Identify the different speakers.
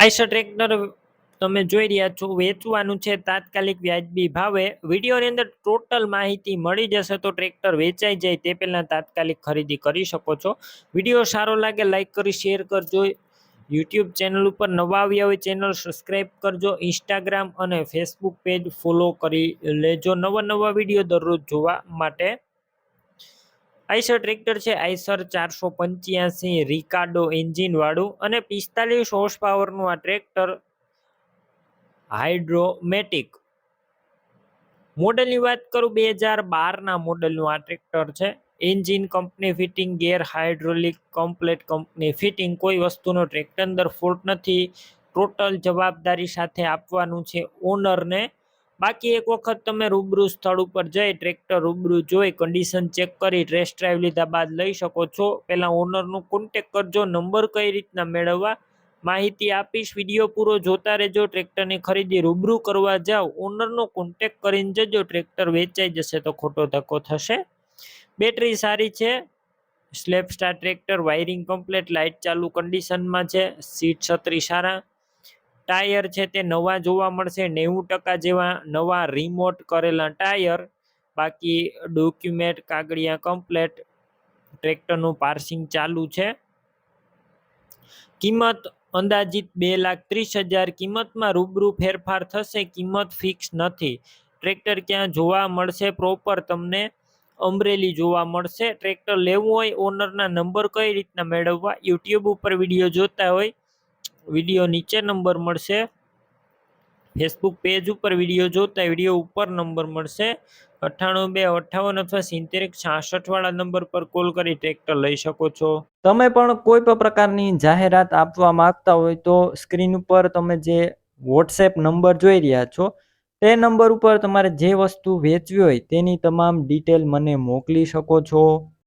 Speaker 1: Eicher tractor તમે જોઈ રહ્યા છો વેચવાનું છે તાત્કાલિક વ્યાજબી ભાવે. વિડીયોની અંદર ટોટલ માહિતી મળી જશે, તો ટ્રેક્ટર વેચાઈ જાય તે પહેલા તાત્કાલિક ખરીદી કરી શકો છો. વિડીયો સારો લાગે લાઈક કરી શેર કરજો. યુટ્યુબ ચેનલ ઉપર નવા આવ્યા હોય ચેનલ સબસ્ક્રાઈબ કરજો. ઇન્સ્ટાગ્રામ અને ફેસબુક પેજ ફોલો કરી લેજો નવા વિડીયો દરરોજ જોવા માટે. આઈસર ટ્રેક્ટર છે આઈસર 485 રિકાર્ડો એન્જિન વાળું અને 45 હોર્સ પાવરનું આ ટ્રેક્ટર હાઇડ્રોમેટિક. મોડેલની વાત કરું 2012ના મોડેલનું આ ટ્રેક્ટર છે. એન્જિન કંપની ફિટિંગ, ગેર હાઇડ્રોલિક કમ્પ્લેટ કંપની ફિટિંગ. કોઈ વસ્તુનો ટ્રેક્ટર અંદર ફોલ્ટ નથી. ટોટલ જવાબદારી સાથે આપવાનું છે ઓનરને. બાકી એક વખત તમે રૂબરૂ સ્થળ ઉપર જઈ ટ્રેક્ટર રૂબરૂ જોઈ કન્ડિશન ચેક કરી ટેસ્ટ ડ્રાઈવ લીધા બાદ લઈ શકો છો. પહેલા ઓનરનો કોન્ટેક કરજો. નંબર કઈ રીતના મેળવવા માહિતી આપીશ. વિડીયો પૂરો જોતા રહેજો. ટ્રેક્ટરની ખરીદી રૂબરૂ કરવા જાઓ ઓનરનો કોન્ટેક કરીને જજો. ટ્રેક્ટર વેચાઈ જશે તો ખોટો ધક્કો થશે. બેટરી સારી છે. Slap star tractor, wiring complete, light ચાલુ કન્ડિશનમાં છે. સીટ છત્રી સારા. ટાયર છે તે નવા જોવા મળશે. 90% જેવા નવા રિમોટ કરેલા ટાયર. બાકી ડોક્યુમેન્ટ કાગળિયા કમ્પ્લેટ. ટ્રેક્ટરનું પાર્સિંગ ચાલુ છે. કિંમત અંદાજિત 2,30,000. કિંમતમાં રૂબરૂ ફેરફાર થશે. કિંમત ફિક્સ નથી. ટ્રેક્ટર ક્યાં જોવા મળશે પ્રોપર તમને અમરેલી જોવા મળશે. ટ્રેક્ટર લેવું હોય ઓનરના નંબર કઈ રીતના મેળવવા, યુટ્યુબ ઉપર વિડીયો જોતા હોય વિડીયો નીચે નંબર મળશે. ફેસબુક પેજ ઉપર વિડીયો જોતા વિડીયો ઉપર નંબર મળશે. 98 258 અથવા 70 વાળા નંબર પર કોલ કરી ટ્રેક્ટર લઈ શકો છો.
Speaker 2: તમે પણ કોઈ પણ પ્રકારની જાહેરાત આપવા માંગતા હોય તો સ્ક્રીન ઉપર તમે જે વોટ્સએપ નંબર જોઈ રહ્યા છો તે નંબર ઉપર તમારે જે વસ્તુ વેચવી હોય તેની તમામ ડિટેલ મને મોકલી શકો છો.